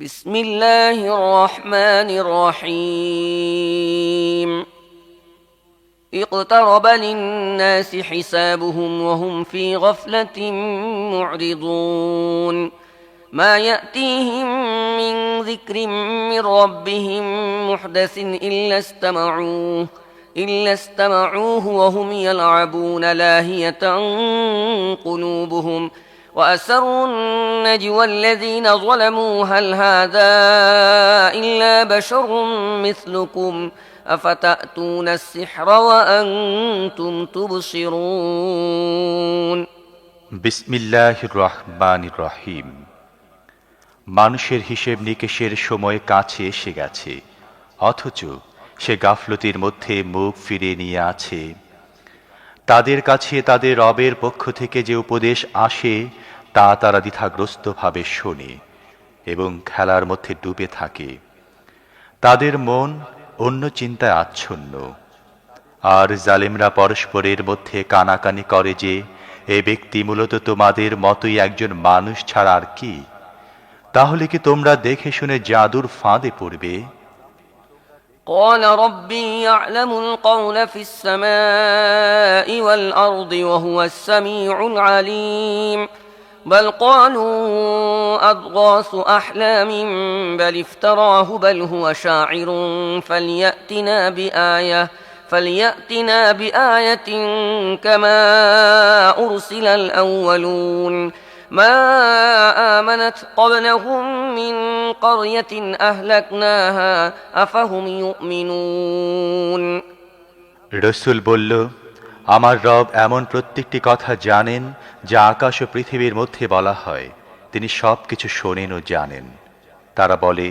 بسم الله الرحمن الرحيم اقترب للناس حسابهم وهم في غفلة معرضون ما يأتيهم من ذكر من ربهم محدث إلا استمعوه وهم يلعبون لاهية قلوبهم وأسروا النجوى الذين ظلموا هل هذا إلا بشر مثلكم أفتأتون السحر وأنتم تبصرون বিসমিল্লাহির রহমানির রহিম। মানুষের হিসেব নিকেশের সময় কাছে এসে গেছে, অথচ সে গাফলতির মধ্যে মুখ ফিরিয়ে নিয়ে আছে। তাদের কাছে তাদের রবের পক্ষ থেকে যে উপদেশ আসে তা তারা দ্বিধাগ্রস্তভাবে শোনে এবং খেলার মধ্যে ডুবে থাকে। তাদের মন অন্য চিন্তায় আচ্ছন্ন। আর জালেমরা পরস্পরের মধ্যে কানাকানি করে যে এ ব্যক্তি মূলত তোমাদের মতোই একজন মানুষ ছাড়া আর কি? তাহলে কি তোমরা দেখে শুনে জাদুর ফাঁদে পড়বে? قال ربي يعلم القول في السماء والأرض وهو السميع العليم بل قالوا أضغاث أحلام بل افتراه بل هو شاعر فليأتنا بآية كما أرسل الأولون ما آمنت قبلهم من قرية أهلكناها أفهم يؤمنون রসূল বলল, আমার রব এমন প্রত্যেকটি কথা জানেন যা আকাশ ও পৃথিবীর মধ্যে বলা হয়। তিনি সব কিছু শোনেন ও জানেন। তারা বলে,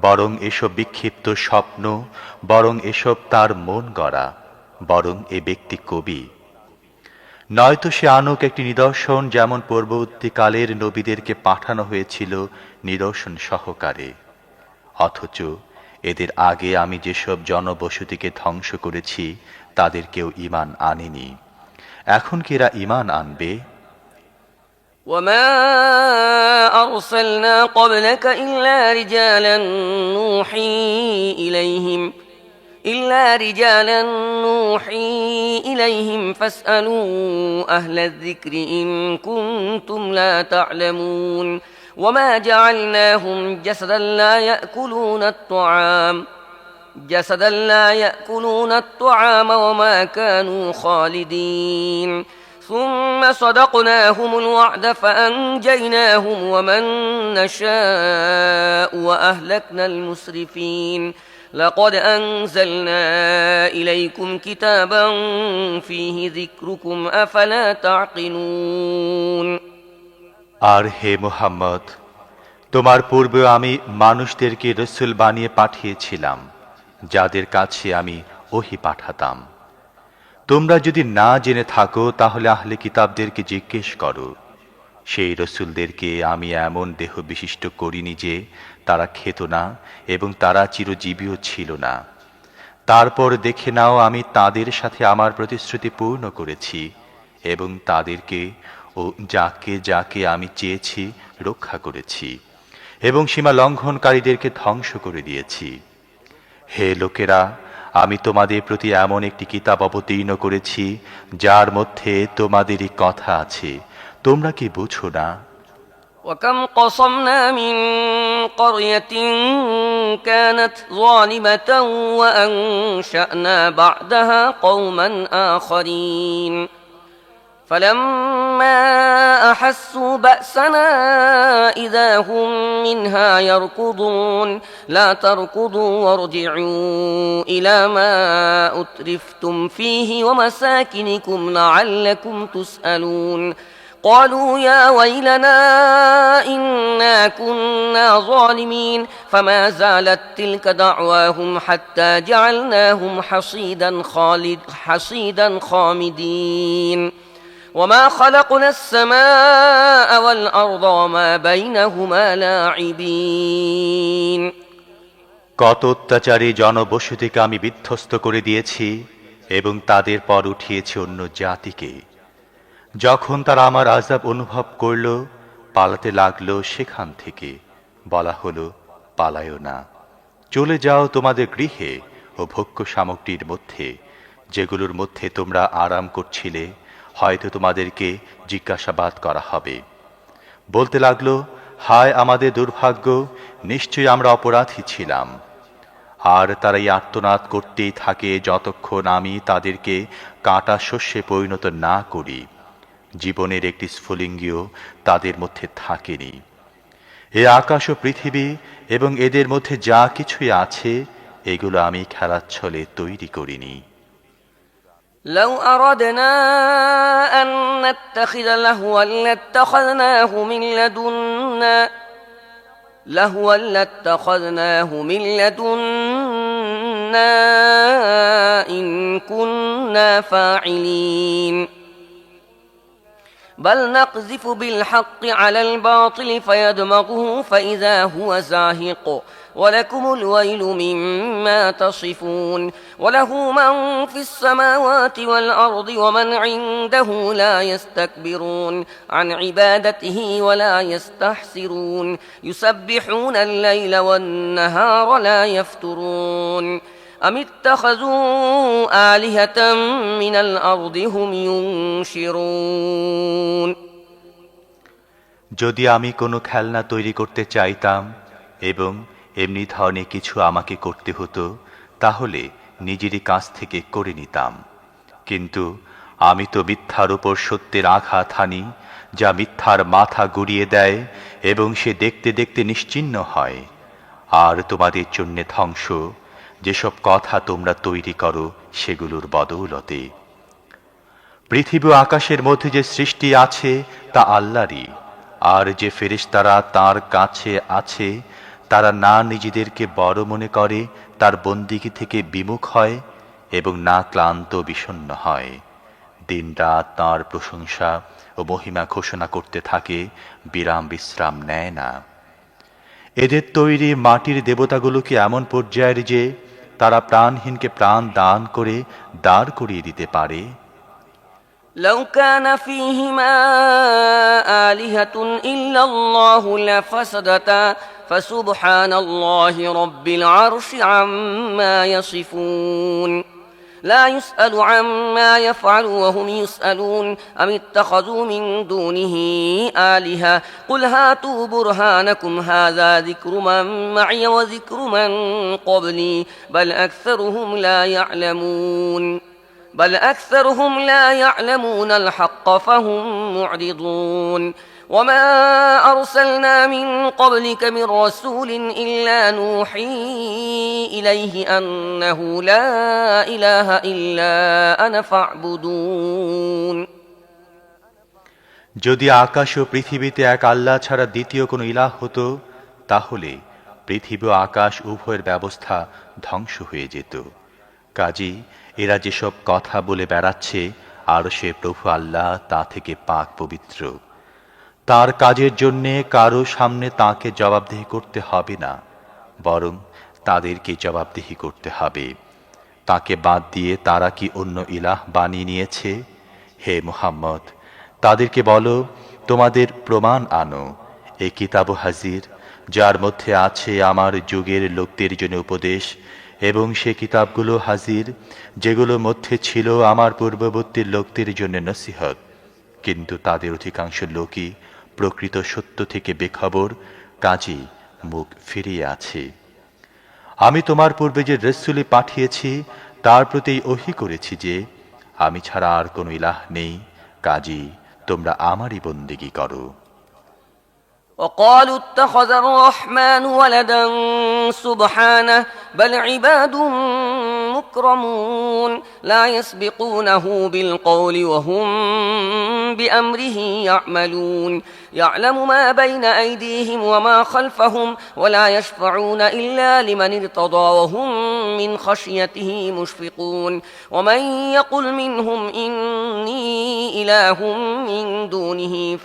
বরং এসব বিক্ষিপ্ত স্বপ্ন, বরং এসব তার মন গড়া, বরং এ ব্যক্তি কবি। নয়তো সে আনুক একটি নিদর্শন, যেমন পূর্ববর্তীকালের নবীদেরকে পাঠানো হয়েছিল নিদর্শন সহকারে। অথচ এদের আগে আমি যেসব জনবসতিকে ধ্বংস করেছি তাদের কেউ ঈমান আনেনি। এখন কি এরা ঈমান আনবে? وما أرسلنا قبلك إلا رجالا نوحي إليهم فاسألوا أهل الذكر إن كنتم لا تعلمون وما جعلناهم جسدا لا يأكلون الطعام وما كانوا خالدين ثم صدقناهم الوعد فأنجيناهم ومن نشاء وأهلكنا المسرفين لقد أنزلنا إليكم كتابا فيه ذكركم أفلا تعقلون আর হে মুহাম্মদ, তোমার পূর্বে আমি মানুষদেরকে রসূল বানিয়ে পাঠিয়েছিলাম, যাদের কাছে আমি ওহী পাঠাতাম। তোমরা যদি না জেনে থাকো তাহলে আহলে কিতাবদেরকে জিজ্ঞেস করো। সেই রসূলদেরকে আমি এমন দেহ বিশিষ্ট করিনি যে তারা খেত না এবং তারা চিরজীবীও ছিল না। তারপর দেখে নাও, আমি তাদের সাথে আমার প্রতিশ্রুতি পূর্ণ করেছি এবং তাদেরকে ও যাকে যাকে আমি চেয়েছি রক্ষা করেছি এবং সীমা লঙ্ঘনকারীদেরকে ধ্বংস করে দিয়েছি। হে লোকেরা, আমি তোমাদের প্রতি এমন একটি কিতাব অবতীর্ণ করেছি যার মধ্যে তোমাদেরই কথা আছে। তোমরা কি বুঝো না? وكم قصمنا من قرية كانت ظالمة وأنشأنا بعدها قوما آخرين فلما أحسوا بأسنا إذا هم منها يركضون لا تركضوا وارجعوا إلى ما أترفتم فيه ومساكنكم لعلكم تسألون قالوا يا ويلنا إنا كنا ظالمين فما زالت تلك دعواهم حتى جعلناهم حصيدا خامدين وما خلقنا السماء والأرض وما بينهما لاعبين কত অত্যাচারী জনবসতিকে আমি বিধ্বস্ত করে দিয়েছি এবং তাদের পর উঠিয়েছি অন্য জাতিকে। যখন তারা আমার আযাব অনুভব করল, পালাতে লাগলো সেখান থেকে। বলা হলো, পালায়ও না। চলে যাও তোমাদের গৃহে ও ভোগ্য সামগ্রীর মধ্যে, যেগুলোর মধ্যে তোমরা আরাম করছিলে। হয়তো তোমাদেরকে জিজ্ঞাসাবাদ করা হবে। বলতে লাগলো, হায় আমাদের দুর্ভাগ্য, নিশ্চয়ই আমরা অপরাধী ছিলাম। আর তারাই আর্তনাদ করতেই থাকে যতক্ষণ আমি তাদেরকে কাটা শস্যে পরিণত না করি। জীবনের একটি স্ফুলিঙ্গও তাদের মধ্যে থাকেনি। এ আকাশ ও পৃথিবী এবং এদের মধ্যে যা কিছুই আছে, এগুলো আমি খেলার ছলে তৈরি করিনি। لو أردنا أن نتخذ لهوا لاتخذناه من لدنا إن كنا فاعلين بل نقذف بالحق على الباطل فيدمغه فإذا هو زاهق ولكم الويل مما تصفون وله من في السماوات والأرض ومن عنده لا يستكبرون عن عبادته ولا يستحسرون يسبحون الليل والنهار لا يفترون أم اتخذوا آلهة من الأرض هم ينشرون যদি আমি কোনো খেলনা তৈরি করতে চাইতাম এবং এমনি ধরনের কিছু আমাকে করতে হতো, তাহলে নিজেরই কাছ থেকে করে নিতাম। কিন্তু আমি তো মিথ্যার উপর সত্যের আঘাত হানি, যা মিথ্যার মাথা গুড়িয়ে দেয় এবং সে দেখতে দেখতে নিশ্চিহ্ন হয়। আর তোমাদের জন্য ধ্বংস, যেসব কথা তোমরা তৈরি করো সেগুলোর বদৌলতে। পৃথিবী ও আকাশের মধ্যে যে সৃষ্টি আছে তা আল্লাহরই। আর যে ফেরেশতারা তার কাছে আছে, তারা না নিজেদেরকে বড় মনে করে তার বন্দিগি থেকে বিমুখ হয় এবং না ক্লান্ত বিষণ্ণ হয়। দিনরাত তাঁর প্রশংসা ও মহিমা ঘোষণা করতে থাকে, বিরাম বিশ্রাম নেয় না। এদের তৈরি মাটির দেবতাগুলোকে এমন পর্যায়ের যে তারা প্রাণহীনকে প্রাণ দান করে দাঁড় করিয়ে দিতে পারে। لو كان فيهما آلهة إلا الله لفسدتا فسبحان الله رب العرش عما يصفون لا يسأل عما يفعل وهم يسألون أم اتخذوا من دونه آلهة قل هاتوا برهانكم هذا ذكر من معي وذكر من قبلي بل أكثرهم لا يعلمون الحق فهم معرضون وما أرسلنا من قبلك من رسول إلا نوحي إليه أنه لا إله إلا أنا فاعبدون যদি আকাশ ও পৃথিবীতে এক আল্লাহ ছাড়া দ্বিতীয় কোনো ইলাহ হতো, তাহলে পৃথিবী ও আকাশ উভয়ের ব্যবস্থা ধ্বংস হয়ে যেত। কাজী এরা যেসব কথা বলে বেড়াচ্ছে, আর সে প্রভু আল্লাহ তা থেকে পাক পবিত্র। তার কাজের জন্যে কারো সামনে তাকে জবাবদিহি করতে হবে না, বরং তাদেরকে জবাবদিহি করতে হবে। তাকে বাদ দিয়ে তারা কি অন্য ইলাহ বানিয়ে নিয়েছে? হে মুহাম্মদ, তাদেরকে বলো, তোমাদের প্রমাণ আনো। এ কিতাব হাজির, যার মধ্যে আছে আমার যুগের লোকদের জন্য উপদেশ, এবং সে কিতাবগুলো হাজির যেগুলোর মধ্যে ছিল আমার পূর্ববর্তী লোকদের জন্য নসিহত। কিন্তু তাদের অধিকাংশ লোকই প্রকৃত সত্য থেকে বেখবর, কাজী মুখ ফিরিয়ে আছে। আমি তোমার পূর্বে যে রাসূল পাঠিয়েছি তার প্রতি ওহী করেছি যে আমি ছাড়া আর কোনো ইলাহ নেই, কাজী তোমরা আমারই বন্দেগী করো। وقالوا اتخذ الرحمن ولدا سبحانه بل عباد مكرمون لا يسبقونه بالقول وهم بأمره يعملون يعلم ما بين أيديهم وما خلفهم ولا يشفعون إلا لمن ارتضى وهم من خشيته مشفقون ومن يقل منهم إني إله من دونه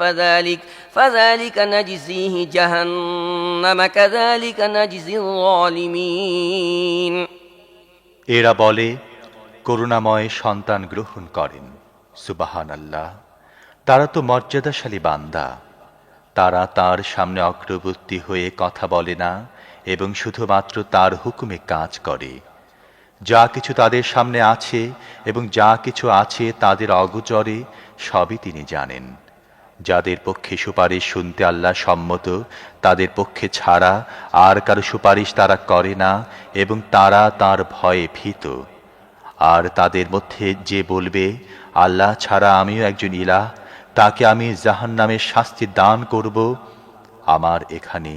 فذلك نجزيه جهنم كذلك نجزي الظالمين এরা বলে, করুণাময় সন্তান গ্রহণ করেন। সুবহানাল্লাহ, তারা তো মর্যাদাশালী বান্দা। তারা তার সামনে অগ্রবর্তী হয়ে কথা বলে না এবং শুধুমাত্র তার হুকুমে কাজ করে। যা কিছু তাদের সামনে আছে এবং যা কিছু আছে তাদের অগোচরে সবই তিনি জানেন। যাদের পক্ষে সুপারিশ শুনতে আল্লাহ সম্মত, তাদের পক্ষে ছাড়া আর কারো সুপারিশ তারা করে না এবং তারা তার ভয়ে ভীত। আর তাদের মধ্যে যে বলবে, আল্লাহ ছাড়া আমিও একজন ইলাহ, তাকে আমি জাহান্নামের শাস্তি দান করব, আমার এখানে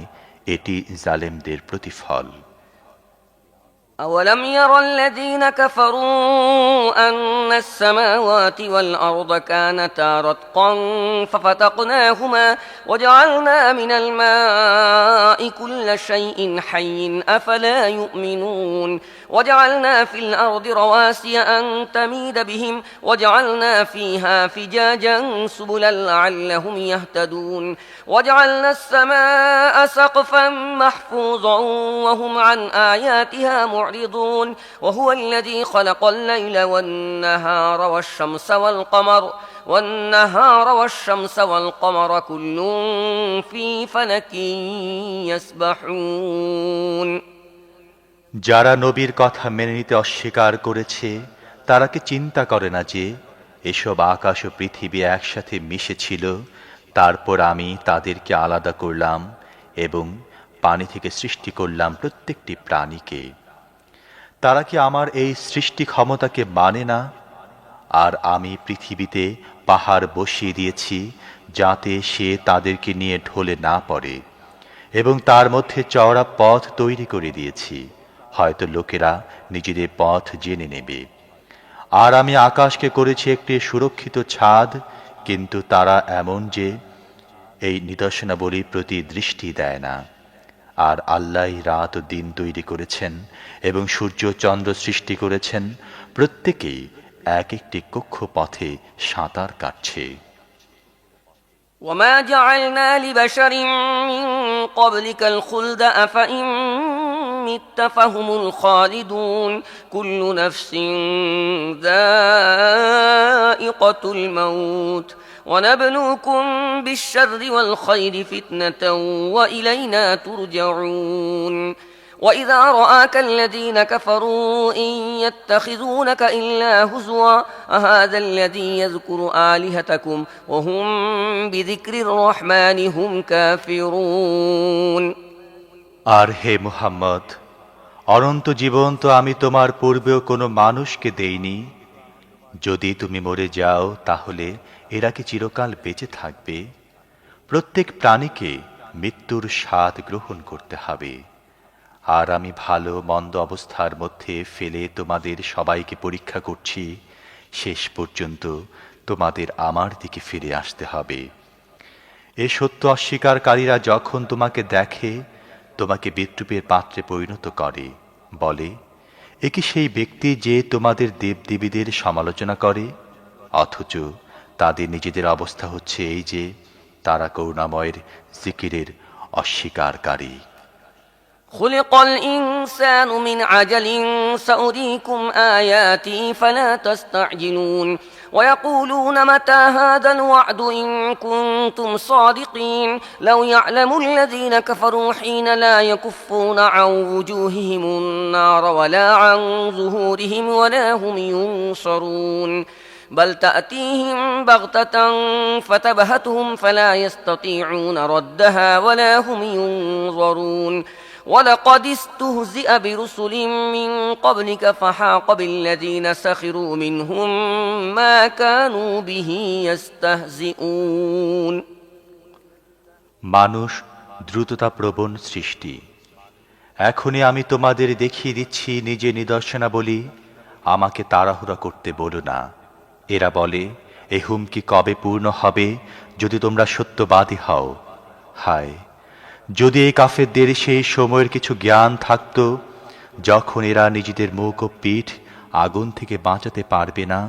এটি জালেমদের প্রতিফল। أولم ير الذين كفروا أن السماوات والأرض كانتا رتقا ففتقناهما وجعلنا من الماء كل شيء حي أفلا يؤمنون وجعلنا في الأرض رواسي أن تميد بهم وجعلنا فيها فجاجا سبلا لعلهم يهتدون وجعلنا السماء سقفا محفوظا وهم عن آياتها معرضون وهو الذي خلق الليل والشمس والقمر كل في فلك يسبحون যারা নবীর কথা মেনে নিতে অস্বীকার করেছে তারা কি চিন্তা করে না যে এসব আকাশ ও পৃথিবী একসাথে মিশেছিল, তারপর আমি তাদেরকে আলাদা করলাম এবং পানি থেকে সৃষ্টি করলাম প্রত্যেকটি প্রাণীকে। তারা কি আমার এই সৃষ্টি ক্ষমতাকে মানে না? আর আমি পৃথিবীতে পাহাড় বসিয়ে দিয়েছি যাতে সে তাদেরকে নিয়ে ঢলে না পড়ে, এবং তার মধ্যে চওড়া পথ তৈরি করে দিয়েছি, হয়তো লোকেরা নিজেদের পথ জেনে নেবে। আর আমি আকাশকে করেছি একটি সুরক্ষিত ছাদ, কিন্তু তারা এমন যে এই নিদর্শনাবলীর প্রতি দৃষ্টি দেয় না। আর আল্লাহই রাত ও দিন তৈরি করেছেন এবং সূর্য চন্দ্র সৃষ্টি করেছেন, প্রত্যেকেই এক একটি কক্ষপথে সাঁতার কাটছে। وما جعلنا لبشر من قبلك الخلد أفإن مت فهم الخالدون كل نفس ذائقة الموت ونبلوكم بالشر والخير فتنة وإلينا ترجعون وإذا رآك الذين كفروا إن يتخذونك إلا هزوا أهذا الذي يذكر آلهتكم وهم بذكر الرحمن هم كافرون আর হে মুহাম্মদ, অনন্ত জীবন তো আমি তোমার পূর্বেও কোনো মানুষকে দেইনি। যদি তুমি মরে যাও তাহলে এরা কি চিরকাল বেঁচে থাকবে? প্রত্যেক প্রাণীকে মৃত্যুর স্বাদ গ্রহণ করতে হবে। আর আমি ভালো মন্দ অবস্থার মধ্যে ফেলে তোমাদের সবাইকে পরীক্ষা করছি, শেষ পর্যন্ত তোমাদের আমার দিকে ফিরে আসতে হবে। এ সত্য অস্বীকারীরা যখন তোমাকে দেখে তোমাকে বিদ্রূপের পাত্রে পরিণত করে, বলে, এ কি সেই ব্যক্তি যে তোমাদের দেবদেবীদের সমালোচনা করে? অথচ তাদের নিজেদের অবস্থা হচ্ছে এই যে তারা করুণাময়ের জিকিরের অস্বীকারী। خلق الإنسان من عجل سأريكم آياتي فلا تستعجلون ويقولون متى هذا الوعد إن كنتم صادقين لو يعلم الذين كفروا حين لا يكفون عن وجوههم النار ولا عن ظهورهم ولا هم ينصرون بل تأتيهم بغتة فتبهتهم فلا يستطيعون ردها ولا هم ينظرون ولقد استهزئ برسل من قبلك فحاق بالذين سخروا منهم ما كانوا به يستهزئون মানুষ দ্রুততাপ্রবণ সৃষ্টি। এখনই আমি তোমাদের দেখিয়ে দিচ্ছি নিজে নিদর্শনাবলী, আমাকে তাড়াহুড়া করতে বলো না। এরা বলে, এ হুমকি কবে পূর্ণ হবে যদি তোমরা সত্যবাদী হও? হায়, যদি এই কাফেরদের সেই সময়ের কিছু জ্ঞান থাকত যখন এরা নিজেদের মুখ ও পিঠ আগুন থেকে বাঁচাতে পারবে না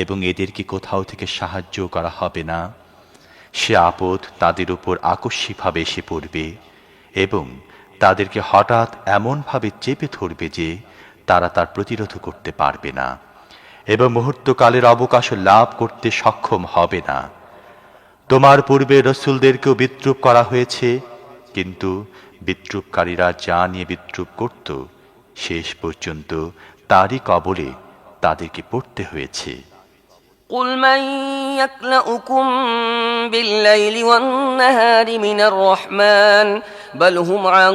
এবং এদেরকে কোথাও থেকে সাহায্য করা হবে না, সে আপদ তাদের উপর আকস্মিকভাবে এসে পড়বে এবং তাদেরকে হঠাৎ এমনভাবে চেপে ধরবে যে তারা তার প্রতিরোধ করতে পারবে না এবং মুহূর্তকালের অবকাশ লাভ করতে সক্ষম হবে না। তোমার পূর্বে রসুলদেরকেও বিদ্রূপ করা হয়েছে, কিন্তু বিদ্রূপকারীরা যা নিয়ে বিদ্রূপ করত শেষ পর্যন্ত তারই কবলে তাদেরকে পড়তে হয়েছে। قل من يكلؤكم بالليل والنهار من الرحمن بل هم عن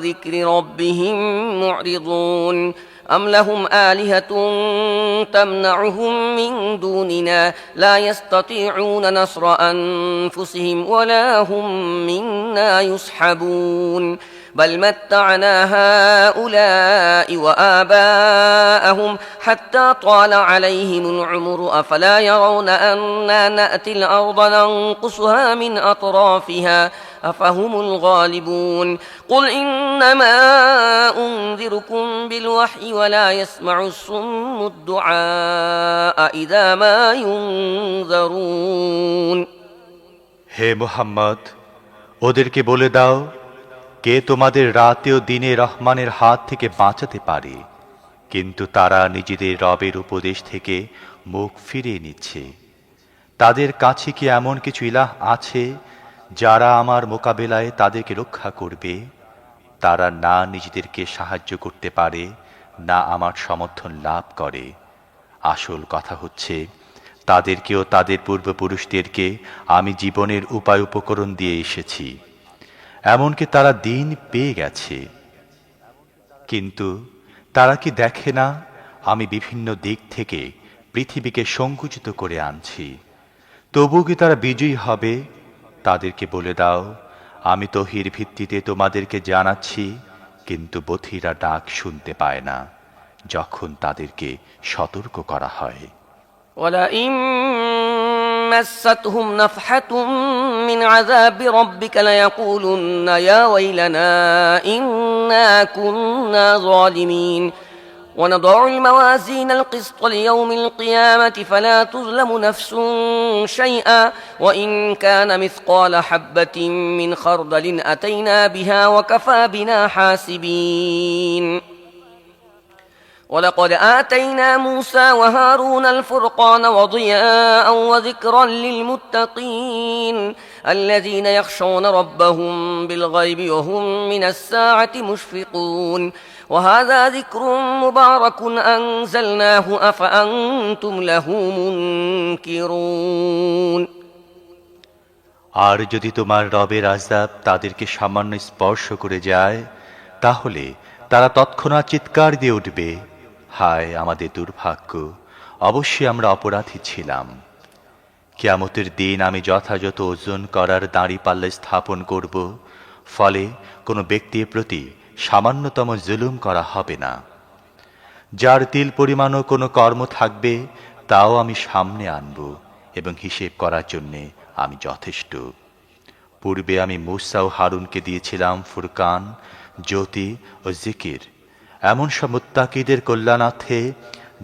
ذكر ربهم معرضون أم لهم آلهة تمنعهم من دوننا لا يستطيعون نصر أنفسهم ولا هم منا يصحبون بل متعنا هؤلاء وآباءهم حتى طال عليهم العمر أفلا يرون أنا نأتي الأرض ننقصها من أطرافها أفهم الغالبون قل إنما أنذركم بالوحي ولا يسمع الصم الدعاء إذا ما ينذرون হে মুহাম্মদ, ওদেরকে বলে দাও, কে তোমাদের রাতে ও দিনে রহমানের হাত থেকে বাঁচাতে পারে? কিন্তু তারা নিজেদের রবের উপদেশ থেকে মুখ ফিরিয়ে নিচ্ছে। তাদের কাছে কি এমন কিছু ইলাহ আছে যারা আমার মোকাবেলায় তাদেরকে রক্ষা করবে? তারা না নিজেদেরকে সাহায্য করতে পারে, না আমার সমর্থন লাভ করে। আসল কথা হচ্ছে, তাদেরকেও তাদের পূর্বপুরুষদেরকে আমি জীবনের উপায় উপকরণ দিয়ে এসেছি, এমনকি তারা দিন পেয়ে গেছে। কিন্তু তারা কি দেখে না আমি বিভিন্ন দিক থেকে পৃথিবীকে সংকুচিত করে আনছি? তবু কি তারা বিজয়ী হবে? তাদেরকে বলে দাও, আমি তহির ভিত্তিতে তোমাদেরকে জানাচ্ছি, কিন্তু বধিরা ডাক শুনতে পায় না যখন তাদেরকে সতর্ক করা হয়। ولئن مستهم نفحة من عذاب ربك ليقولن يا ويلنا إنا كنا ظالمين ونضع الموازين القسط ليوم القيامة فلا تظلم نفس شيئا وإن كان مثقال حبة من خردل أتينا بها وكفى بنا حاسبين ولقد آتينا موسى وهارون الفرقان وضياء وذكرا للمتقين الذين يخشون ربهم بالغيب وهم من الساعة مشفقون وهذا ذكر مبارك أنزلناه أفأنتم له منكرون আর যদি তোমার রবের আযাব তাদেরকে সামান্য স্পর্শ করে যায়, তাহলে তারা তৎক্ষণাৎ চিৎকার দিয়ে উঠবে, হায় আমাদের দুর্ভাগ্য, অবশ্যই আমরা অপরাধী ছিলাম। কিয়ামতের দিন আমি যথাযথ ওজন করার দাঁড়িপাল্লা স্থাপন করব, ফলে কোনো ব্যক্তির প্রতি সামান্যতম জুলুম করা হবে না। যার তিল পরিমাণও কোনো কর্ম থাকবে তাও আমি সামনে আনব, এবং হিসেব করার জন্যে আমি যথেষ্ট। পূর্বে আমি মূসা ও হারুনকে দিয়েছিলাম ফুরকান, জ্যোতি ও জিকির, এমন সব মুত্তাকিদের কল্যাণার্থে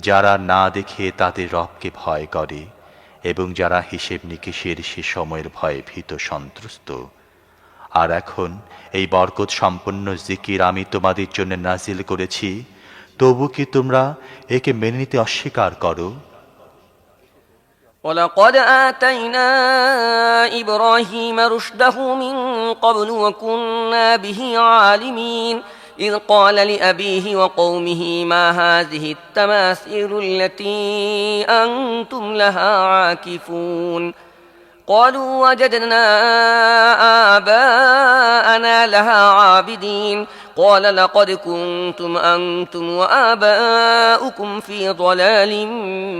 যারা না দেখে তাদের রবকে ভয় করে এবং যারা হিসেব নিকেশের সে সময়ের ভয়ে ভীত সন্ত্রস্ত। আর এখন এই বরকত সম্পন্ন জিকির আমি তোমাদের জন্য নাজিল করেছি, তবু কি তোমরা একে মেনে নিতে অস্বীকার করো? ولقد آتينا إبراهيم رشده من قبل وكنا به عالمين إذ قال لأبيه وقومه ما هذه التماثيل التي أنتم لها عاكفون قالوا وجدنا آباءنا لها عابدين قال لقد كنتم أنتم وآباؤكم في ضلال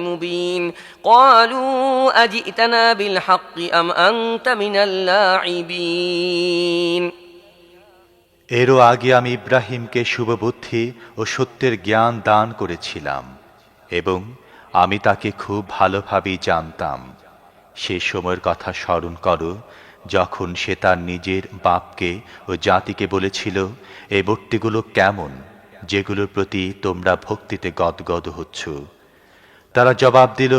مبين قالوا أجئتنا بالحق أم أنت من اللاعبين এরও আগে আমি ইব্রাহিমকে শুভবুদ্ধি ও সত্যের জ্ঞান দান করেছিলাম, এবং আমি তাকে খুব ভালোভাবেই জানতাম। সে সময়ের কথা স্মরণ করো, যখন সে তার নিজের বাপকে ও জাতিকে বলেছিল, এই মূর্তিগুলো কেমন যেগুলোর প্রতি তোমরা ভক্তিতে গদগদ হচ্ছ? তারা জবাব দিল,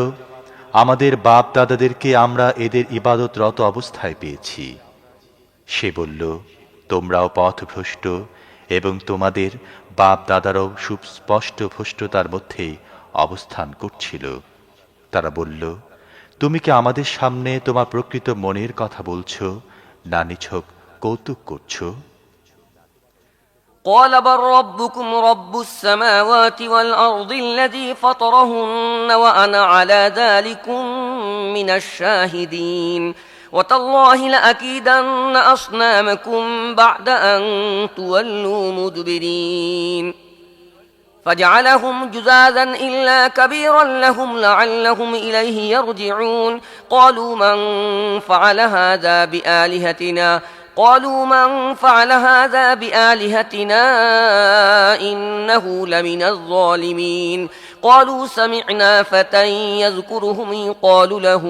আমাদের বাপ দাদাদেরকে আমরা এদের ইবাদতরত অবস্থায় পেয়েছি। সে বলল, তোমরাও পথভ্রষ্ট এবং তোমাদের বাপ দাদারাও সুস্পষ্ট ভ্রষ্টতার মধ্যে অবস্থান করছিল। তারা বলল, তুমি কি আমাদের সামনে তোমার প্রকৃত মনের কথা বলছো, না নিছক কৌতুক করছো? قال بل ربكم رب السماوات والأرض الذي فطرهن وأنا على ذلكم من الشاهدين وتالله لأكيدن أصنامكم بعد أن تولوا مدبرين فجعلهم جذاذا إلا كبيرا لهم لعلهم إليه يرجعون قالوا من فعل هذا بآلهتنا إنه لمن الظالمين قالوا سمعنا فتى يذكرهم يقال له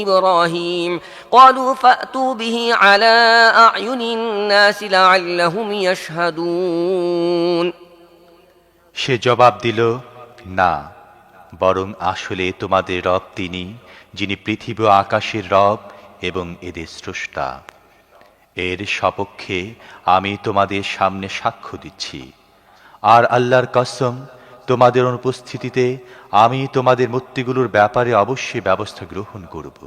إبراهيم قالوا فأتوا به على أعين الناس لعلهم يشهدون সে জবাব দিল, না, বরং আসলে তোমাদের রব তিনি, যিনি পৃথিবী ও আকাশের রব এবং এদের স্রষ্টা। এর সপক্ষে আমি তোমাদের সামনে সাক্ষ্য দিচ্ছি। আর আল্লাহর কসম, তোমাদের অনুপস্থিতিতে আমি তোমাদের মূর্তিগুলোর ব্যাপারে অবশ্যই ব্যবস্থা গ্রহণ করব।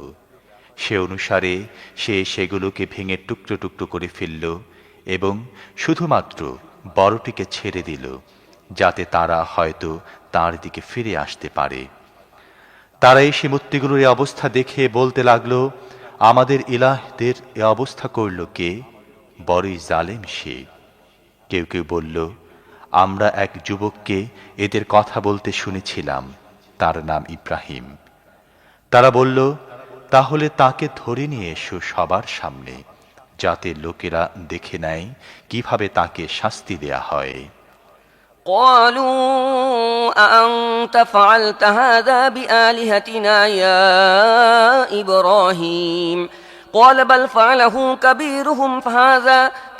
সে অনুসারে সে সেগুলোকে ভেঙে টুকরো টুকরো করে ফেলল এবং শুধুমাত্র বড়টিকে ছেড়ে দিল, যাতে তারা হয়তো তার দিকে ফিরে আসতে পারে। তারা এসে মূর্তিগুলোর এই অবস্থা দেখে বলতে লাগলো, আমাদের ইলাহদের এ অবস্থা করল কে? বড়ই জালেম সে। কেউ কেউ বলল, আমরা এক যুবককে এদের কথা বলতে শুনেছিলাম, তার নাম ইব্রাহিম। তারা বলল, তাহলে তাকে ধরে নিয়ে এসো সবার সামনে, যাতে লোকেরা দেখে নেয় কিভাবে তাকে শাস্তি দেয়া হয়। قالوا أأنت فعلت هذا بآلهتنا يا إبراهيم قال بل فعله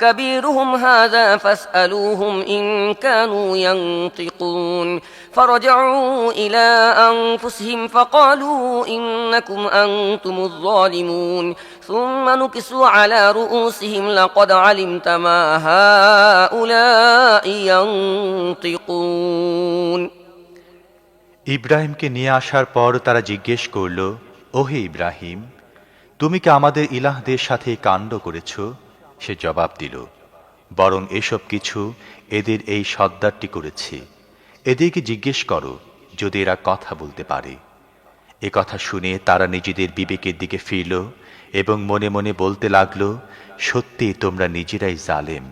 كبيرهم هذا فاسألوهم إن كانوا ينطقون فرجعوا إلى أنفسهم فقالوا إنكم أنتم الظالمون ثم نكسوا على رؤوسهم لقد علمت ما هؤلاء ينطقون ইব্রাহিমকে নিয়ে আসার পর তারা জিজ্ঞেস করল, ওহে ইব্রাহিম, তুমি কি আমাদের ইলাহদের সাথে কাণ্ড করেছ? সে জবাব দিল, বরং এসব কিছু এদের এই সর্দারটি করেছে। এদেরকে জিজ্ঞেস করো যদি এরা কথা বলতে পারে। এ কথা শুনে তারা নিজেদের বিবেকের দিকে ফিরল এবং মনে মনে বলতে লাগল, সত্যি তোমরা নিজেরাই জালেম।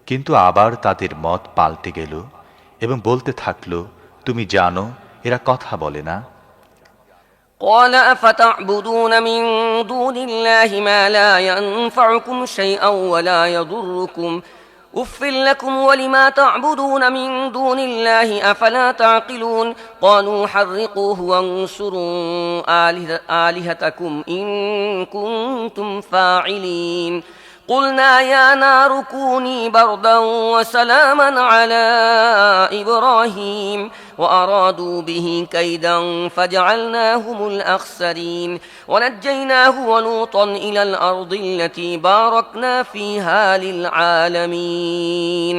কিন্তু আবার তাদের মত পাল্টে গেল এবং বলতে থাকলো, তুমি জানো এরা কথা বলে না। قال أفتعبدون من دون الله ما لا ينفعكم شيئا ولا يضركم أف لكم ولما تعبدون من دون الله أفلا تعقلون قالوا حرقوه وانصروا آلهتكم إن كنتم فاعلين قلنا يا نار كوني بردا وسلاما على إبراهيم وأرادوا به كيدا فجعلناهم الأخسرين ونجيناه ولوطا إلى الأرض التي باركنا فيها للعالمين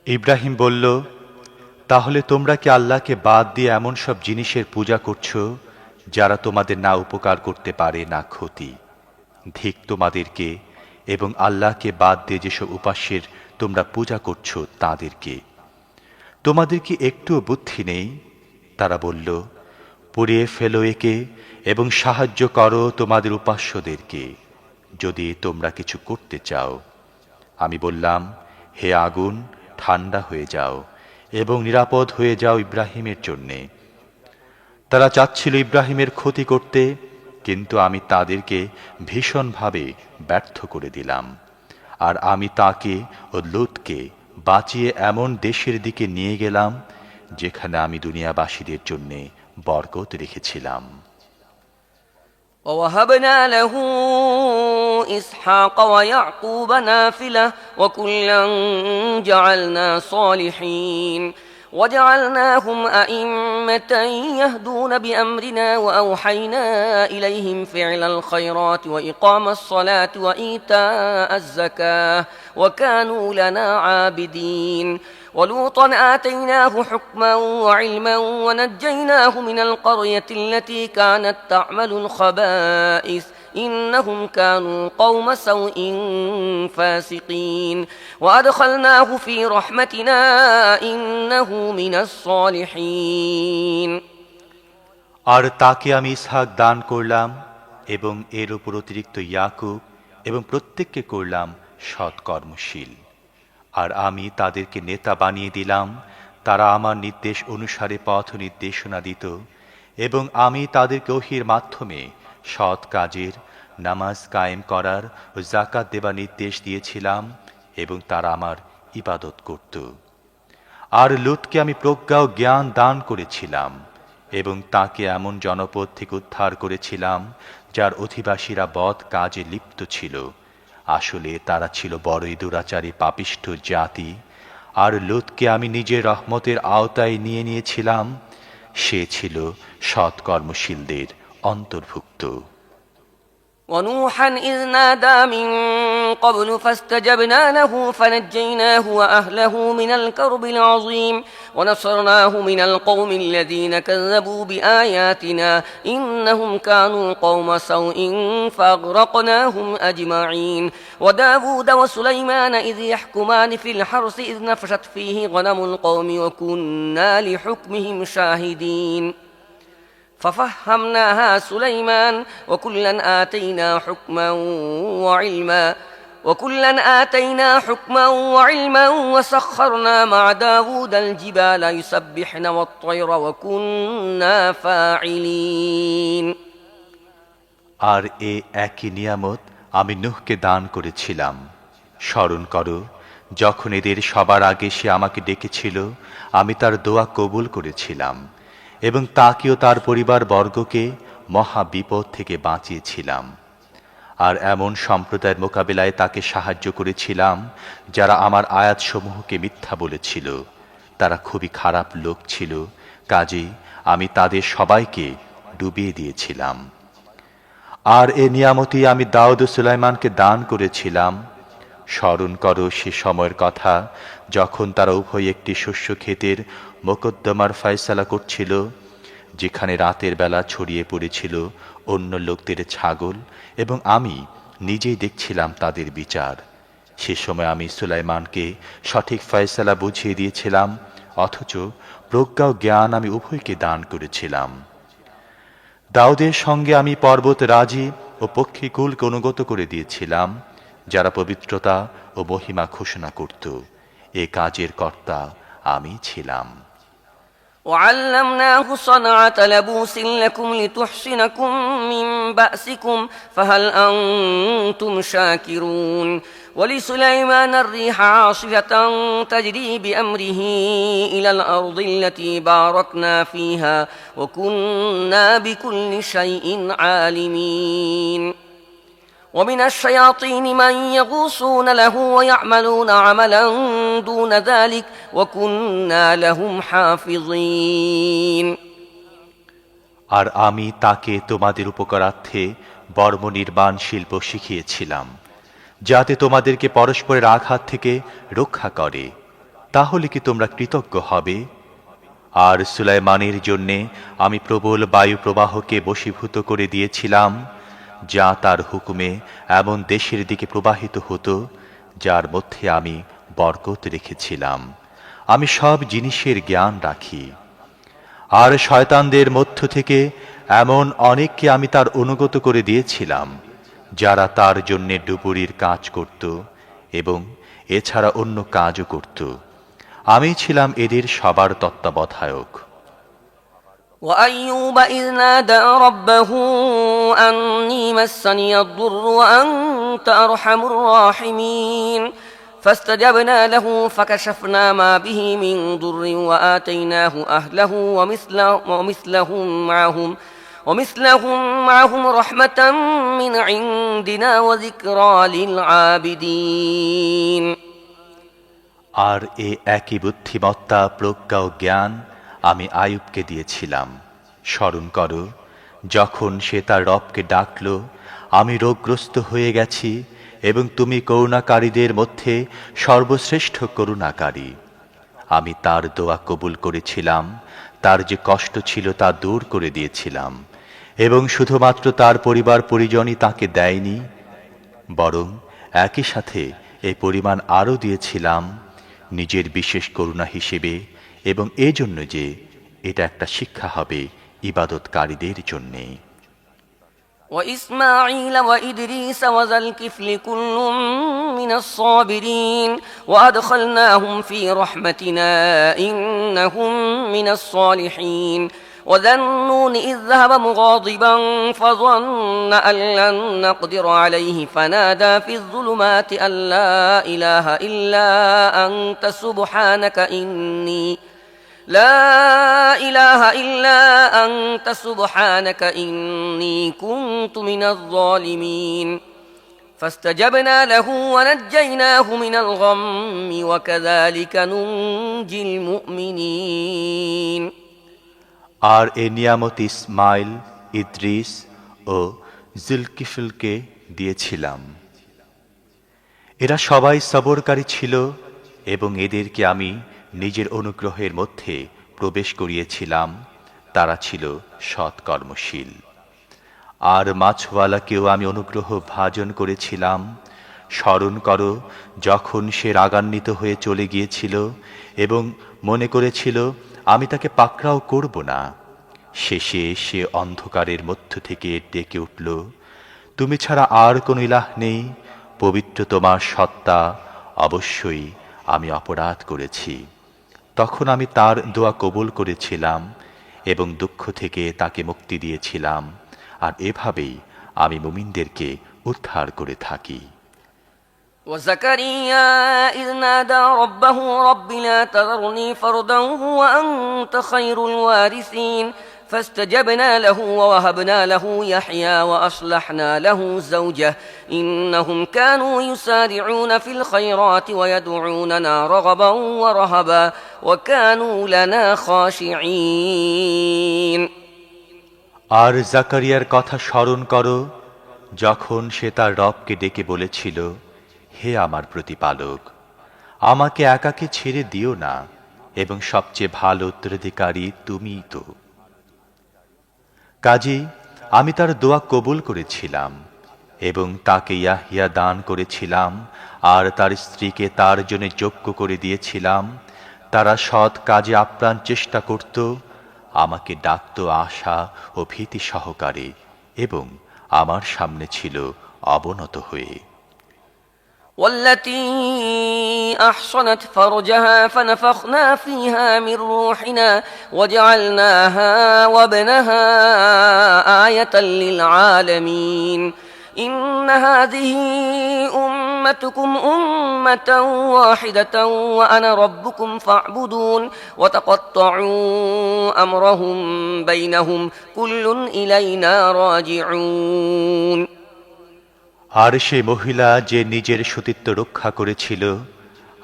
ইব্রাহিম বলল, তাহলে তোমরা কি আল্লাহকে বাদ দিয়ে এমন সব জিনিসের পূজা করছো যারা তোমাদের না উপকার করতে পারে না ক্ষতি? ধিক তোমাদেরকে এবং আল্লাহকে বাদ দিয়ে যেসব উপাস্যের তোমরা পূজা করছো তাদেরকে। তোমাদের কি একটুও বুদ্ধি নেই? তারা বলল, পুড়িয়ে ফেলো একে এবং সাহায্য করো তোমাদের উপাস্যদেরকে, যদি তোমরা কিছু করতে চাও। আমি বললাম, হে আগুন, ঠান্ডা হয়ে যাও এবং নিরাপদ হয়ে যাও ইব্রাহিমের জন্যে। তারা চাচ্ছিল ইব্রাহিমের ক্ষতি করতে, কিন্তু আমি তাদেরকে ভীষণভাবে ব্যর্থ করে দিলাম। আর আমি তাকে ও লূতকে বাঁচিয়ে এমন দেশের দিকে নিয়ে গেলাম যেখানে আমি দুনিয়াবাসীদের জন্য বরকত রেখেছিলাম। ووهبنا له إسحاق ويعقوب نافلة وكلا جعلنا صالحين وجعلناهم أئمة يهدون بأمرنا وأوحينا إليهم فعل الخيرات وإقام الصلاة وإيتاء الزكاة وكانوا لنا عابدين ولوطا آتيناه حكما وعلما ونجيناه من القرية التي كانت تعمل الخبائث إنهم كانوا قوم سوء فاسقين وأدخلناه في رحمتنا إنه من الصالحين আর তাকে আমি ইসহাক দান করলাম এবং এর উপর অতিরিক্ত ইয়াকুব এবং প্রত্যেককে করলাম সৎকর্মশীল। আর আমি তাদেরকে নেতা বানিয়ে দিলাম, তারা আমার নির্দেশ অনুসারে পথ নির্দেশনা দিত এবং আমি তাদেরকে ওহীর মাধ্যমে সৎ কাজের, নামাজ কায়েম করার ও যাকাত দেবার নির্দেশ দিয়েছিলাম এবং তারা আমার ইবাদত করত। আর লূতকে আমি প্রজ্ঞা ও জ্ঞান দান করেছিলাম এবং তাকে এমন জনপদ থেকে উদ্ধার করেছিলাম যার অধিবাসীরা বদ কাজে লিপ্ত ছিল। আসলে তারা ছিল বড়ই দুরাচারী পাপিষ্ঠ জাতি। আর লূতকে আমি নিজের রহমতের আওতায় নিয়ে নিয়েছিলাম, সে ছিল সৎকর্মশীলদের অন্তর্ভুক্ত। ونوحا إذ نادى من قبل فاستجبنا له فنجيناه وأهله من الكرب العظيم ونصرناه من القوم الذين كذبوا بآياتنا إنهم كانوا قوم سوء فأغرقناهم أجمعين وداود وسليمان إذ يحكمان في الحرث إذ نفشت فيه غنم القوم وكنا لحكمهم شاهدين ففهمناها سليمان وكلا آتينا حكما وعلما وسخرنا مع داود الجبال يسبحن والطير وكنا فاعلين আর এ একই নিয়ামত আমি নূহকে দান করেছিলাম। স্মরণ করো, যখন এদের সবার আগে সে আমাকে ডেকেছিল, আমি তার দোয়া কবুল করেছিলাম এবং তাকেও তার পরিবার বর্গকে মহা বিপদ থেকে বাঁচিয়েছিলাম। আর এমন সম্প্রদায়ের মোকাবিলায় তাকে সাহায্য করেছিলাম যারা আমার আয়াতসমূহকে মিথ্যা বলেছিল। তারা খুবই খারাপ লোক ছিল, কাজেই আমি তাদের সবাইকে ডুবিয়ে দিয়েছিলাম। আর এ নিয়ামতই আমি দাউদ ও সুলাইমানকে দান করেছিলাম। স্মরণ করো সে সময়ের কথা, যখন তারা উভয় একটি শস্য ক্ষেতের মোকদ্দমার ফয়সালা করছিল, যেখানে রাতের বেলা ছড়িয়ে পড়েছিল অন্য লোকদের ছাগল এবং আমি নিজেই দেখছিলাম তাদের বিচার। সে সময় আমি সুলাইমানকে সঠিক ফয়সালা বুঝিয়ে দিয়েছিলাম, অথচ প্রজ্ঞা ও জ্ঞান আমি উভয়কে দান করেছিলাম। দাউদের সঙ্গে আমি পর্বত রাজি ও পক্ষীকুলকে অনুগত করে দিয়েছিলাম, যারা পবিত্রতা ও মহিমা ঘোষণা করত। এ কাজের কর্তা আমি ছিলাম। وعلمناه صنعة لبوس لكم لتحصنكم من بأسكم فهل أنتم شاكرون ولسليمان الريح عاصفة تجري بأمره إلى الأرض التي باركنا فيها وكنا بكل شيء عالمين ومن الشياطين من يغوصون له ويعملون عملا دون ذلك وكنا لهم حافظين আর আমি তাকে তোমাদের উপকারার্থে বর্ম নির্মাণ শিল্প শিখিয়েছিলাম, যাতে তোমাদেরকে পরস্পরের আঘাত থেকে রক্ষা করে। তাহলে কি তোমরা কৃতজ্ঞ হবে? আর সুলাইমানের জন্যে আমি প্রবল বায়ু প্রবাহকে বশীভূত করে দিয়েছিলাম, যা তার হুকুমে এমন দেশের দিকে প্রবাহিত হতো যার মধ্যে আমি বরকত রেখেছিলাম। আমি সব জিনিসের জ্ঞান রাখি। আর শয়তানদের মধ্য থেকে এমন অনেককে আমি তার অনুগত করে দিয়েছিলাম, যারা তার জন্যে ডুবুরির কাজ করত এবং এছাড়া অন্য কাজও করত। আমি ছিলাম এদের সবার তত্ত্বাবধায়ক। وأيوب إذ نادى ربه أني مسني الضر وأنت أرحم الراحمين فاستجبنا له فكشفنا ما به من ضر وآتيناه أهله ومثلهم معهم رحمة من عندنا وذكرى للعابدين আর এ একই বুদ্ধিমত্তা, প্রজ্ঞা ও জ্ঞান আমি আয়ুবকে দিয়েছিলাম। স্মরণ করো, যখন সে তার রবকে ডাকল, আমি রোগগ্রস্ত হয়ে গেছি এবং তুমি করুণাকারীদের মধ্যে সর্বশ্রেষ্ঠ করুণাকারী। আমি তার দোয়া কবুল করেছিলাম, তার যে কষ্ট ছিল তা দূর করে দিয়েছিলাম এবং শুধুমাত্র তার পরিবার পরিজনই তাকে দেয়নি, বরং একই সাথে এই পরিমাণ আরও দিয়েছিলাম নিজের বিশেষ করুণা হিসেবে, এবং এজন্য যে এটা একটা শিক্ষা হবে ইবাদতকারীদের জন্যে। وإسماعيل وإدريس وذا الكفل كل من الصابرين وأدخلناهم في رحمتنا إنهم من الصالحين وذا النون إذ ذهب مغاضبا فظن أن لن نقدر عليه فنادى في الظلمات أن لا إله إلا أنت سبحانك إني كنت من الظالمين فاستجبنا له ونجيناه من الغم وكذلك ننجي المؤمنين আর এ নিয়ামত ইসমাইল, ইদ্রিস ও জুলকিফলকে দিয়েছিলাম। এরা সবাই সবরকারী ছিল এবং এদেরকে আমি নিজের অনুগ্রহের মধ্যে প্রবেশ করিয়েছিলাম। তারা ছিল সৎকর্মশীল। আর মাছওয়ালাকেও আমি অনুগ্রহ ভাজন করেছিলাম। স্মরণ করো যখন সে রাগান্বিত হয়ে চলে গিয়েছিল এবং মনে করেছিল আমি তাকে পাকড়াও করব না। শেষে সে অন্ধকারের মধ্য থেকে ডেকে উঠল, তুমি ছাড়া আর কোনো ইলাহ নেই, পবিত্র তোমার সত্তা, অবশ্যই আমি অপরাধ করেছি। তখন আমি তার দোয়া কবুল করেছিলাম এবং দুঃখ থেকে তাকে মুক্তি দিয়েছিলাম। আর এভাবেই আমি মুমিনদেরকে উদ্ধার করে থাকি। وزكريا إذ نادى ربه رب لا تذرني فردا وأنت خير الوارثين فاستجبنا له ووهبنا له يحيى وأصلحنا له زوجه إنهم كانوا يسارعون في الخيرات ويدعوننا رغبا ورهبا وكانوا لنا خاشعين আর জাকারিয়ার কথা স্মরণ করো যখন সে তার রবকে ডেকে বলেছিল, হে আমার প্রতিপালক, আমাকে একাকে ছেড়ে দিও না, এবং সবচেয়ে ভালো উত্তরাধিকারী তুমিই তো। কাজেই আমি তার দোয়া কবুল করেছিলাম এবং তাকে ইয়াহিয়া দান করেছিলাম আর তার স্ত্রীকে তার জন্য যোগ্য করে দিয়েছিলাম। তারা সৎ কাজে আপ্রাণ চেষ্টা করত, আমাকে ডাকত আশা ও ভীতি সহকারে, এবং আমার সামনে ছিল অবনত হয়ে। والتي أحصنت فرجها فنفخنا فيها من روحنا وجعلناها وابنها آية للعالمين إن هذه أمتكم أمة واحدة وأنا ربكم فاعبدون وتقطعوا أمرهم بينهم كل إلينا راجعون আর সে মহিলা যে নিজের সতীত্ব রক্ষা করেছিল,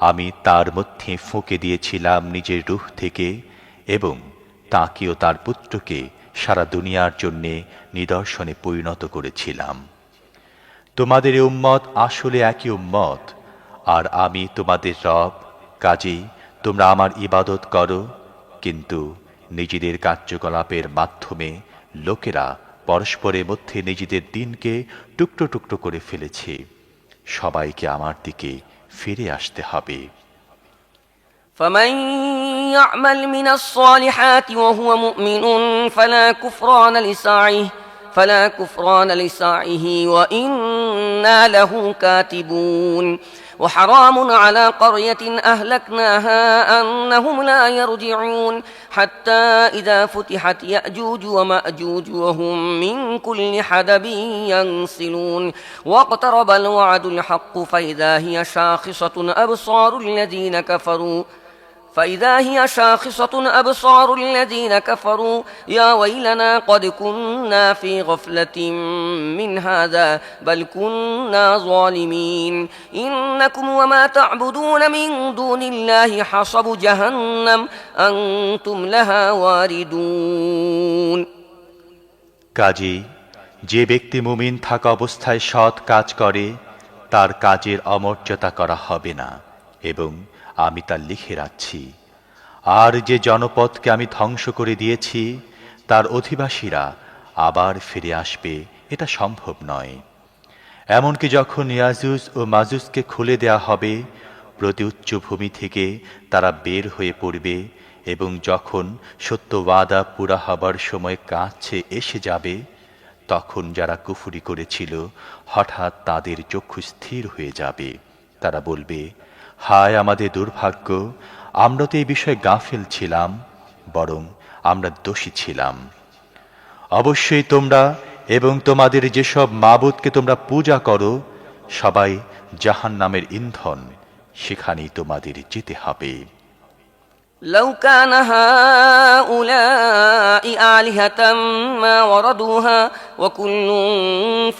আমি তার মধ্যে ফুঁকে দিয়েছিলাম নিজের রূহ থেকে, এবং তাকেও তার পুত্রকে সারা দুনিয়ার জন্যে নিদর্শনে পরিণত করেছিলাম। তোমাদের উম্মত আসলে একই উম্মত, আর আমি তোমাদের রব। কাজেই তোমরা আমার ইবাদত করো। কিন্তু নিজেদের কার্যকলাপের মাধ্যমে লোকেরা পরস্পরের মধ্যে নিজেদের দিনকে টুকরো টুকরো করে ফেলেছে। সবাইকে আমার দিকে ফিরে আসতে হবে। فمن يعمل من الصالحات وهو مؤمن فلا كفران لسعيه وإنا له كاتبون وحرام على قرية أهلكناها أنهم لا يرجعون حتى إذا فتحت يأجوج ومأجوج وهم من كل حدب ينسلون واقترب الوعد الحق فإذا هي شاخصة أبصار الذين كفروا يا ويلنا قد كنا في غفلة من هذا بل كنا ظالمين إنكم وما تعبدون من دون الله حصب جهنم أنتم لها واردون কাজেই যে ব্যক্তি মুমিন থাকা অবস্থায় সৎ কাজ করে, তার কাজের অমর্যাদা করা হবে না, এবং আমি তা লিখে রাখছি। আর যে জনপদকে আমি ধ্বংস করে দিয়েছি, তার অধিবাসীরা আবার ফিরে আসবে এটা সম্ভব নয়। এমনকি যখন ইয়াজুজ ও মাজুজকে খুলে দেয়া হবে, প্রতি উচ্চভূমি থেকে তারা বের হয়ে পড়বে, এবং যখন সত্য ওয়াদা পুরা হবার সময় কাছে এসে যাবে, তখন যারা কুফরি করেছিল হঠাৎ তাদের চক্ষু স্থির হয়ে যাবে। তারা বলবে, হায় আমাদের দুর্ভাগ্য, আমরা তো এই বিষয়ে গাফিল ছিলাম, বরং আমরা দোষী ছিলাম। অবশ্যই তোমরা এবং তোমাদের যেসব মাবুদকে তোমরা পূজা করো সবাই জাহান্নামের ইন্ধন, সেখানেই তোমাদের যেতে হবে। لو كان هؤلاء آلهة ما وردوها وكل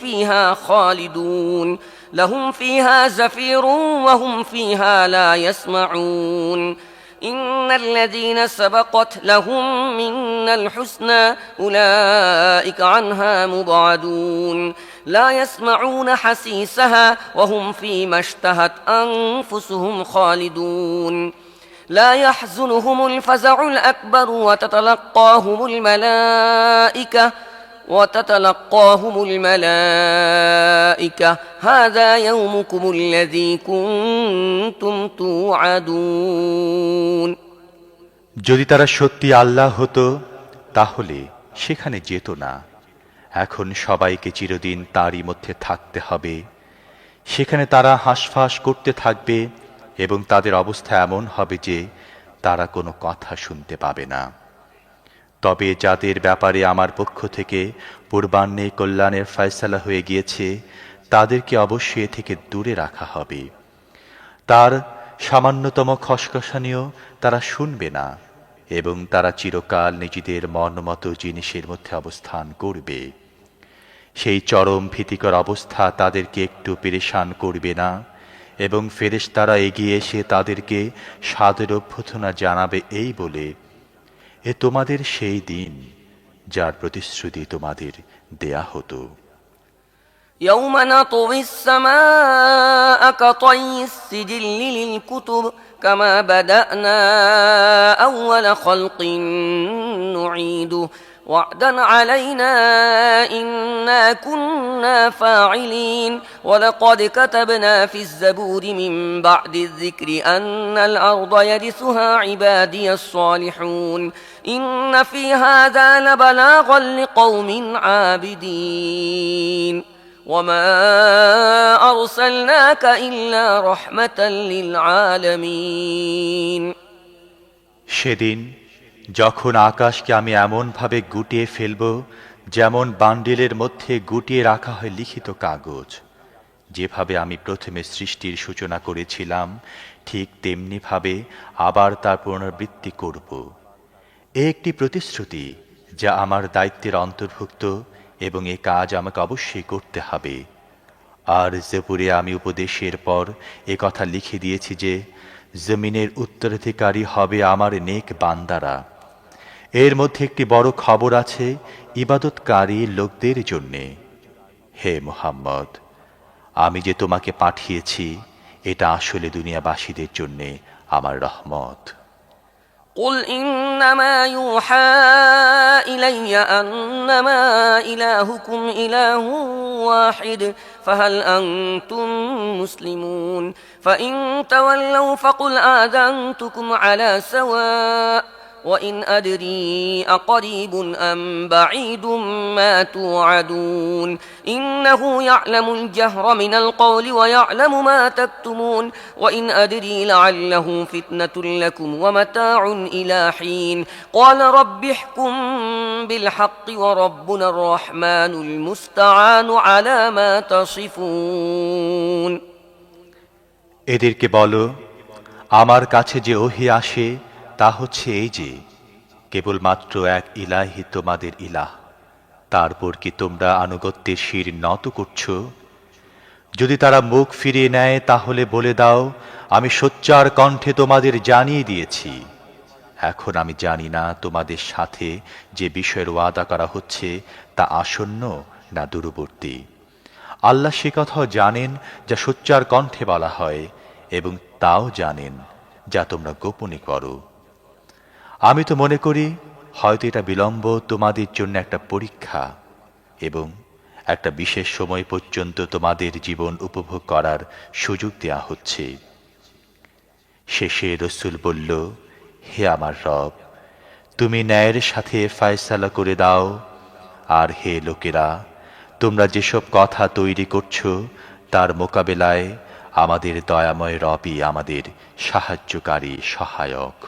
فيها خالدون لهم فيها زفير وهم فيها لا يسمعون إن الذين سبقت لهم منا الحسنى أولئك عنها مبعدون لا يسمعون حسيسها وهم فيما اشتهت أنفسهم خالدون لا يحزنهم الفزع الأكبر وتتلقاهم الملائكة هذا يومكم الذي كنتم توعدون। যদি তারা সত্যি আল্লাহ হতো তাহলে সেখানে যেত না। এখন সবাইকে চিরদিন তারই মধ্যে থাকতে হবে। সেখানে তারা হাঁসফাঁস করতে থাকবে এবং তাদের অবস্থা এমন হবে যে তারা কোনো কথা শুনতে পাবে না। তবে যাদের ব্যাপারে আমার পক্ষ থেকে পূর্বাহ্নে কল্যাণের ফয়সালা হয়ে গিয়েছে, তাদেরকে অবশ্যই এ থেকে দূরে রাখা হবে। তার সামান্যতম খসখসানিও তারা শুনবে না, এবং তারা চিরকাল নিজেদের মনমতো জিনিসের মধ্যে অবস্থান করবে। সেই চরম ভীতিকর অবস্থা তাদেরকে একটু পেরেশান করবে না, এবং ফেরেশতারা এগিয়ে এসে তাদেরকে সাদর অভ্যর্থনা জানাবে এই বলে, এ তোমাদের সেই দিন যার প্রতিশ্রুতি তোমাদের দেয়া হতো। يوم نطوي السماء كطي السجل للكتب كما بدأنا أول خلق نعيده وعدا علينا إنا كنا فاعلين ولقد كتبنا في الزبور من بعد الذكر أن الأرض يرثها عبادي الصالحون إن في هذا لبلاغا لقوم عابدين وما أرسلناك إلا رحمة للعالمين। সেদিন যখন আকাশকে আমি এমনভাবে গুটিয়ে ফেলব যেমন বান্ডিলের মধ্যে গুটিয়ে রাখা হয় লিখিত কাগজ, যেভাবে আমি প্রথমে সৃষ্টির সূচনা করেছিলাম ঠিক তেমনিভাবে আবার তার পুনরাবৃত্তি করব। এ একটি প্রতিশ্রুতি যা আমার দায়িত্বের অন্তর্ভুক্ত, এবং এ কাজ আমাকে অবশ্যই করতে হবে। আর জবুরে আমি উপদেশের পর এ কথা লিখে দিয়েছি যে জমিনের উত্তরাধিকারী হবে আমার নেক বান্দারা। এর মধ্যে একটি বড় খবর আছে ইবাদতকারী লোকদের জন্যে। হে মুহাম্মদ, আমি যে তোমাকে পাঠিয়েছি এটা আসলে দুনিয়াবাসীদের জন্যে আমার রহমত। قل إنما يوحى إلي أنما إلهكم إله واحد فهل أنتم مسلمون فإن تولوا فقل آذنتكم على سواء وإن أدري أقريب أم بعيد ما توعدون إنه يعلم الجهر من القول ويعلم ما تكتمون وإن أدري لعله فتنة لكم ومتاع إلى حين قال رب احكم بالحق وربنا الرحمن المستعان على ما تصفون। এদেরকে বলো, আমার কাছে যে ওহী আসে তা হচ্ছে এই যে কেবলমাত্র এক ইলাহি তোমাদের ইলাহ, তারপর কি তোমরা আনুগত্যের শির নত করছ? যদি তারা মুখ ফিরিয়ে নেয় তাহলে বলে দাও, আমি সোচ্চার কণ্ঠে তোমাদের জানিয়ে দিয়েছি। এখন আমি জানি না তোমাদের সাথে যে বিষয়ের ওয়াদা করা হচ্ছে তা আসন্ন না দূরবর্তী। আল্লাহ সে কথাও জানেন যা সোচ্চার কণ্ঠে বলা হয়, এবং তাও জানেন যা তোমরা গোপনে করো। আমি তো মনে করি হয়তো এটা বিলম্ব তোমাদের জন্য একটা পরীক্ষা। এবং একটা বিশেষ সময় পর্যন্ত তোমাদের জীবন উপভোগ করার সুযোগ দেয়া হচ্ছে। শেষে রসূল বলল, হে আমার রব, তুমি ন্যায়ের সাথে ফয়সালা করে দাও। আর হে লোকেরা, তোমরা যেসব কথা তৈরি করছো তার মোকাবেলায় আমাদের দয়াময় রবই আমাদের সাহায্যকারী, সহায়ক।